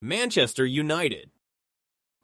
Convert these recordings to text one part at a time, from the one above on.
Manchester United.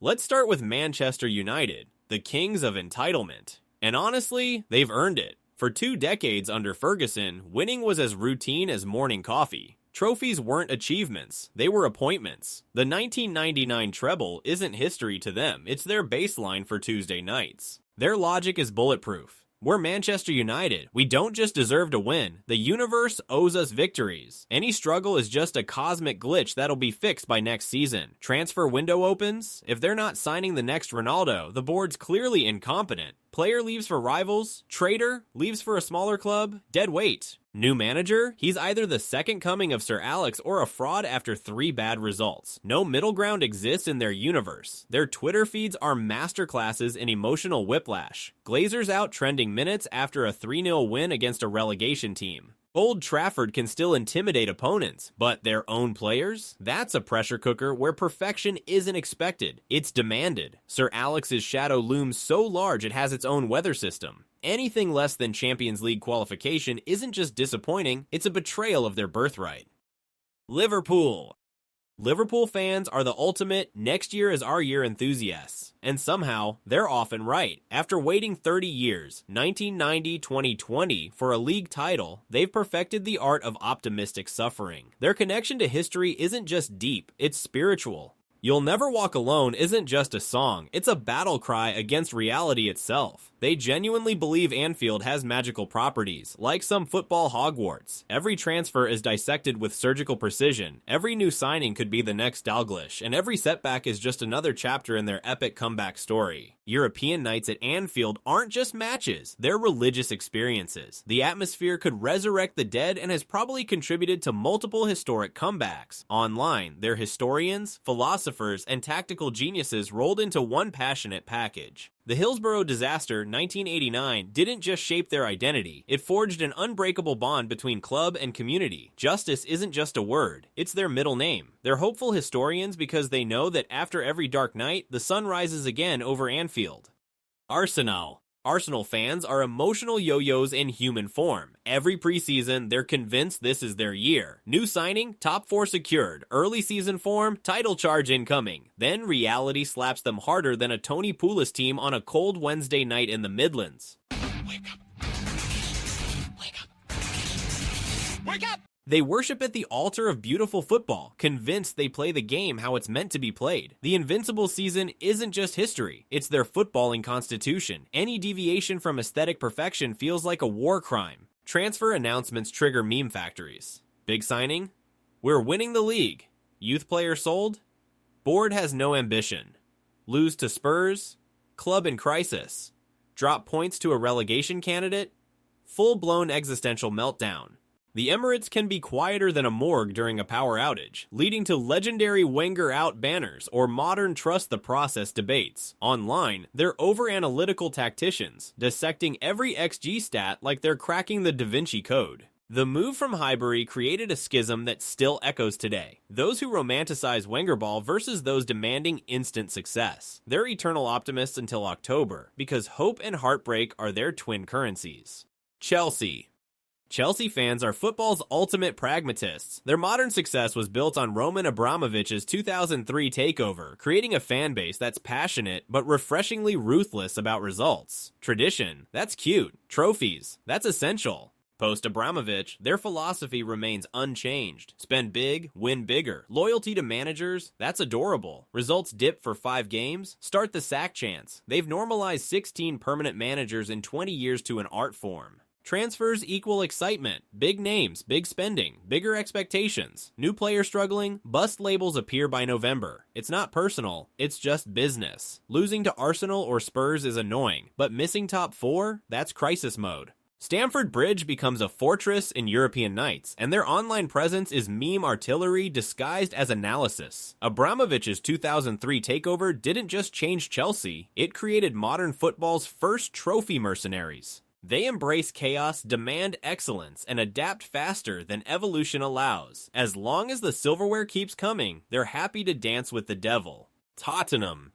Let's start with Manchester United, the kings of entitlement. And honestly, they've earned it. For 2 decades under Ferguson, winning was as routine as morning coffee. Trophies weren't achievements, they were appointments. The 1999 treble isn't history to them, it's their baseline for Tuesday nights. Their logic is bulletproof. We're Manchester United. We don't just deserve to win. The universe owes us victories. Any struggle is just a cosmic glitch that'll be fixed by next season. Transfer window opens. If they're not signing the next Ronaldo, the board's clearly incompetent. Player leaves for rivals. Trader leaves for a smaller club. Dead weight. New manager? He's either the second coming of Sir Alex or a fraud after 3 bad results. No middle ground exists in their universe. Their Twitter feeds are masterclasses in emotional whiplash. Glazers out trending minutes after a 3-0 win against a relegation team. Old Trafford can still intimidate opponents, but their own players? That's a pressure cooker where perfection isn't expected, it's demanded. Sir Alex's shadow looms so large it has its own weather system. Anything less than Champions League qualification isn't just disappointing, it's a betrayal of their birthright. Liverpool. Liverpool fans are the ultimate next year is our year enthusiasts. And somehow, they're often right. After waiting 30 years, 1990-2020, for a league title, they've perfected the art of optimistic suffering. Their connection to history isn't just deep, it's spiritual. You'll Never Walk Alone isn't just a song, it's a battle cry against reality itself. They genuinely believe Anfield has magical properties, like some football Hogwarts. Every transfer is dissected with surgical precision, every new signing could be the next Dalglish, and every setback is just another chapter in their epic comeback story. European nights at Anfield aren't just matches, they're religious experiences. The atmosphere could resurrect the dead and has probably contributed to multiple historic comebacks. Online, they're historians, philosophers, and tactical geniuses rolled into one passionate package. The Hillsborough disaster, 1989, didn't just shape their identity, it forged an unbreakable bond between club and community. Justice isn't just a word, it's their middle name. They're hopeful historians because they know that after every dark night, the sun rises again over Anfield. Arsenal. Arsenal fans are emotional yo-yos in human form. Every preseason, they're convinced this is their year. New signing, top 4 secured. Early season form, title charge incoming. Then reality slaps them harder than a Tony Pulis team on a cold Wednesday night in the Midlands. Wake up! Wake up! Wake up! They worship at the altar of beautiful football, convinced they play the game how it's meant to be played. The Invincible season isn't just history, it's their footballing constitution. Any deviation from aesthetic perfection feels like a war crime. Transfer announcements trigger meme factories. Big signing? We're winning the league. Youth player sold? Board has no ambition. Lose to Spurs? Club in crisis. Drop points to a relegation candidate? Full-blown existential meltdown. The Emirates can be quieter than a morgue during a power outage, leading to legendary Wenger out banners or modern trust the process debates. Online, they're over-analytical tacticians, dissecting every XG stat like they're cracking the Da Vinci Code. The move from Highbury created a schism that still echoes today. Those who romanticize Wenger ball versus those demanding instant success. They're eternal optimists until October, because hope and heartbreak are their twin currencies. Chelsea. Chelsea fans are football's ultimate pragmatists. Their modern success was built on Roman Abramovich's 2003 takeover, creating a fan base that's passionate but refreshingly ruthless about results. Tradition, that's cute. Trophies, that's essential. Post-Abramovich, their philosophy remains unchanged. Spend big, win bigger. Loyalty to managers, that's adorable. Results dip for 5 games? Start the sack chance. They've normalized 16 permanent managers in 20 years to an art form. Transfers equal excitement, big names, big spending, bigger expectations. New players struggling, bust labels appear by November. It's not personal, it's just business. Losing to Arsenal or Spurs is annoying, but missing top 4? That's crisis mode. Stamford Bridge becomes a fortress in European nights, and their online presence is meme artillery disguised as analysis. Abramovich's 2003 takeover didn't just change Chelsea, it created modern football's first trophy mercenaries. They embrace chaos, demand excellence, and adapt faster than evolution allows. As long as the silverware keeps coming, they're happy to dance with the devil. Tottenham.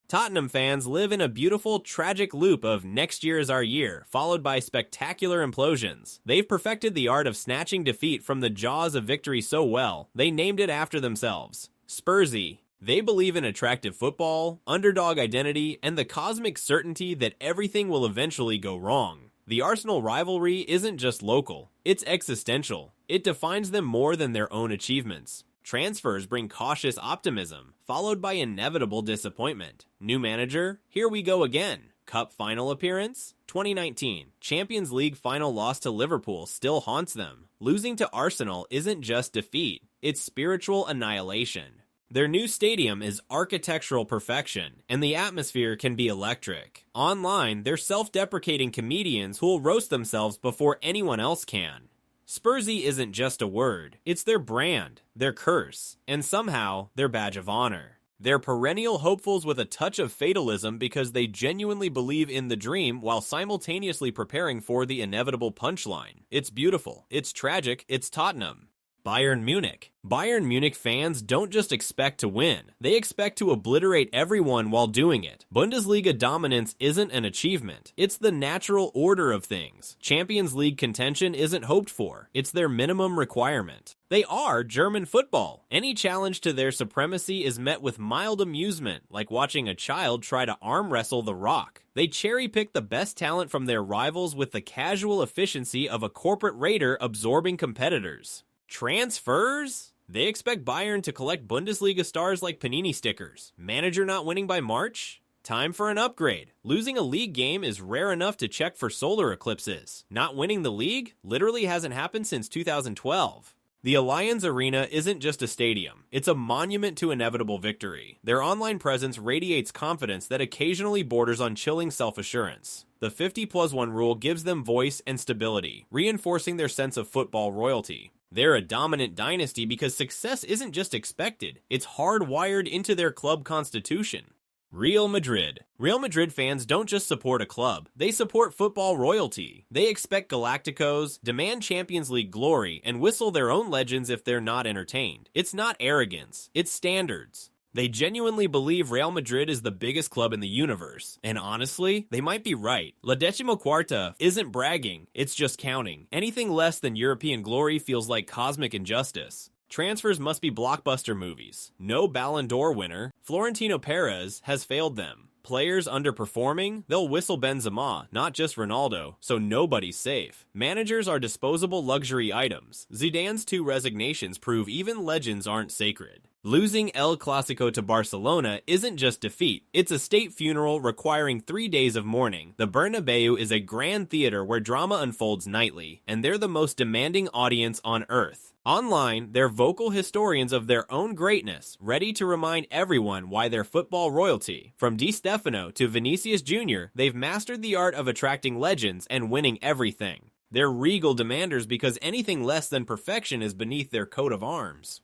Tottenham fans live in a beautiful, tragic loop of next year is our year, followed by spectacular implosions. They've perfected the art of snatching defeat from the jaws of victory so well, they named it after themselves. Spursy. They believe in attractive football, underdog identity, and the cosmic certainty that everything will eventually go wrong. The Arsenal rivalry isn't just local, it's existential. It defines them more than their own achievements. Transfers bring cautious optimism, followed by inevitable disappointment. New manager? Here we go again. Cup final appearance? 2019. Champions League final loss to Liverpool still haunts them. Losing to Arsenal isn't just defeat, it's spiritual annihilation. Their new stadium is architectural perfection, and the atmosphere can be electric. Online, they're self-deprecating comedians who'll roast themselves before anyone else can. Spursy isn't just a word, it's their brand, their curse, and somehow, their badge of honor. They're perennial hopefuls with a touch of fatalism because they genuinely believe in the dream while simultaneously preparing for the inevitable punchline. It's beautiful, it's tragic, it's Tottenham. Bayern Munich. Bayern Munich fans don't just expect to win, they expect to obliterate everyone while doing it. Bundesliga dominance isn't an achievement, it's the natural order of things. Champions League contention isn't hoped for, it's their minimum requirement. They are German football. Any challenge to their supremacy is met with mild amusement, like watching a child try to arm wrestle the Rock. They cherry-pick the best talent from their rivals with the casual efficiency of a corporate raider absorbing competitors. Transfers? They expect Bayern to collect Bundesliga stars like Panini stickers. Manager not winning by March? Time for an upgrade. Losing a league game is rare enough to check for solar eclipses. Not winning the league literally hasn't happened since 2012. The Allianz Arena isn't just a stadium, it's a monument to inevitable victory. Their online presence radiates confidence that occasionally borders on chilling self-assurance. The 50+1 rule gives them voice and stability, reinforcing their sense of football royalty. They're a dominant dynasty because success isn't just expected, it's hardwired into their club constitution. Real Madrid. Real Madrid fans don't just support a club, they support football royalty. They expect Galacticos, demand Champions League glory, and whistle their own legends if they're not entertained. It's not arrogance, it's standards. They genuinely believe Real Madrid is the biggest club in the universe. And honestly, they might be right. La Decimocuarta isn't bragging, it's just counting. Anything less than European glory feels like cosmic injustice. Transfers must be blockbuster movies. No Ballon d'Or winner. Florentino Perez has failed them. Players underperforming, they'll whistle Benzema, not just Ronaldo, so nobody's safe. Managers are disposable luxury items. Zidane's 2 resignations prove even legends aren't sacred. Losing El Clasico to Barcelona isn't just defeat, it's a state funeral requiring 3 days of mourning. The Bernabeu is a grand theater where drama unfolds nightly, and they're the most demanding audience on earth. Online, they're vocal historians of their own greatness, ready to remind everyone why they're football royalty. From Di Stefano to Vinicius Jr., they've mastered the art of attracting legends and winning everything. They're regal demanders because anything less than perfection is beneath their coat of arms.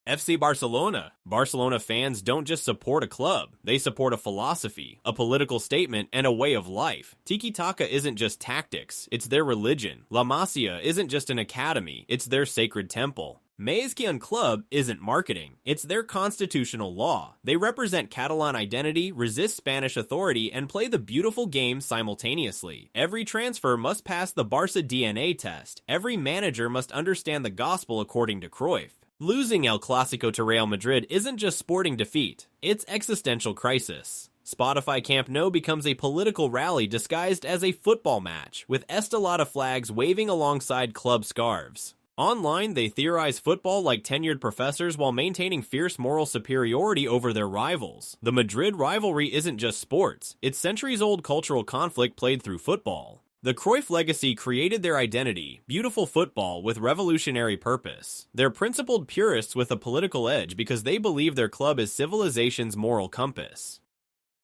FC Barcelona. Barcelona fans don't just support a club, they support a philosophy, a political statement, and a way of life. Tiki-taka isn't just tactics, it's their religion. La Masia isn't just an academy, it's their sacred temple. Maizquian Club isn't marketing, it's their constitutional law. They represent Catalan identity, resist Spanish authority, and play the beautiful game simultaneously. Every transfer must pass the Barca DNA test. Every manager must understand the gospel according to Cruyff. Losing El Clasico to Real Madrid isn't just sporting defeat, it's existential crisis. Spotify Camp Nou becomes a political rally disguised as a football match, with Estelada flags waving alongside club scarves. Online, they theorize football like tenured professors while maintaining fierce moral superiority over their rivals. The Madrid rivalry isn't just sports, it's centuries-old cultural conflict played through football. The Cruyff legacy created their identity, beautiful football with revolutionary purpose. They're principled purists with a political edge because they believe their club is civilization's moral compass.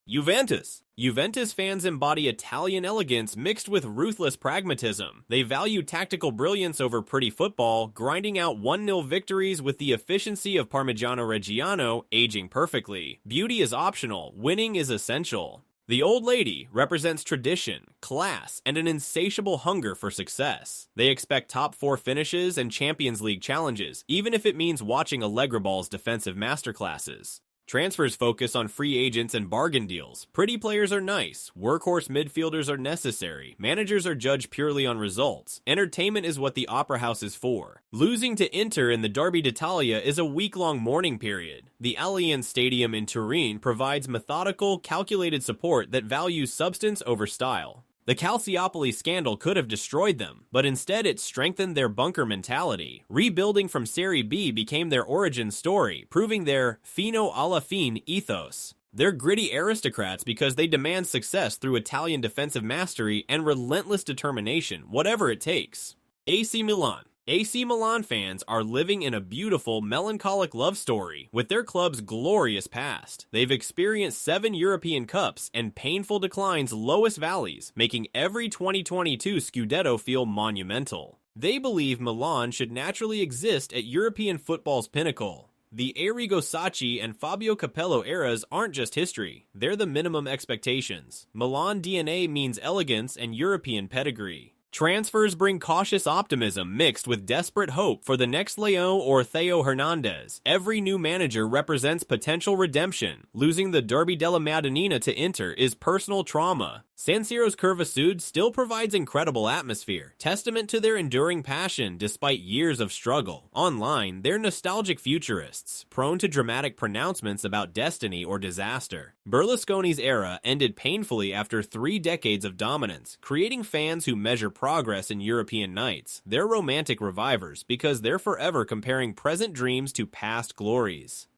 Juventus. Juventus fans embody Italian elegance mixed with ruthless pragmatism. They value tactical brilliance over pretty football, grinding out 1-0 victories with the efficiency of Parmigiano Reggiano, aging perfectly. Beauty is optional, winning is essential. The old lady represents tradition, class, and an insatiable hunger for success. They expect top 4 finishes and Champions League challenges, even if it means watching Allegrabal's defensive masterclasses. Transfers focus on free agents and bargain deals. Pretty players are nice, workhorse midfielders are necessary, managers are judged purely on results. Entertainment is what the Opera House is for. Losing to Inter in the Derby d'Italia is a week-long mourning period. The Allianz Stadium in Turin provides methodical, calculated support that values substance over style. The Calciopoli scandal could have destroyed them, but instead it strengthened their bunker mentality. Rebuilding from Serie B became their origin story, proving their fino alla fine ethos. They're gritty aristocrats because they demand success through Italian defensive mastery and relentless determination, whatever it takes. AC Milan. AC Milan fans are living in a beautiful, melancholic love story with their club's glorious past. They've experienced 7 European Cups and painful declines, lowest valleys, making every 2022 Scudetto feel monumental. They believe Milan should naturally exist at European football's pinnacle. The Arrigo Sacchi and Fabio Capello eras aren't just history, they're the minimum expectations. Milan DNA means elegance and European pedigree. Transfers bring cautious optimism mixed with desperate hope for the next Leão or Theo Hernandez. Every new manager represents potential redemption. Losing the Derby della Madonnina to Inter is personal trauma. San Siro's Curva Sud still provides incredible atmosphere, testament to their enduring passion despite years of struggle. Online, they're nostalgic futurists, prone to dramatic pronouncements about destiny or disaster. Berlusconi's era ended painfully after 3 decades of dominance, creating fans who measure progress in European nights. They're romantic revivers because they're forever comparing present dreams to past glories.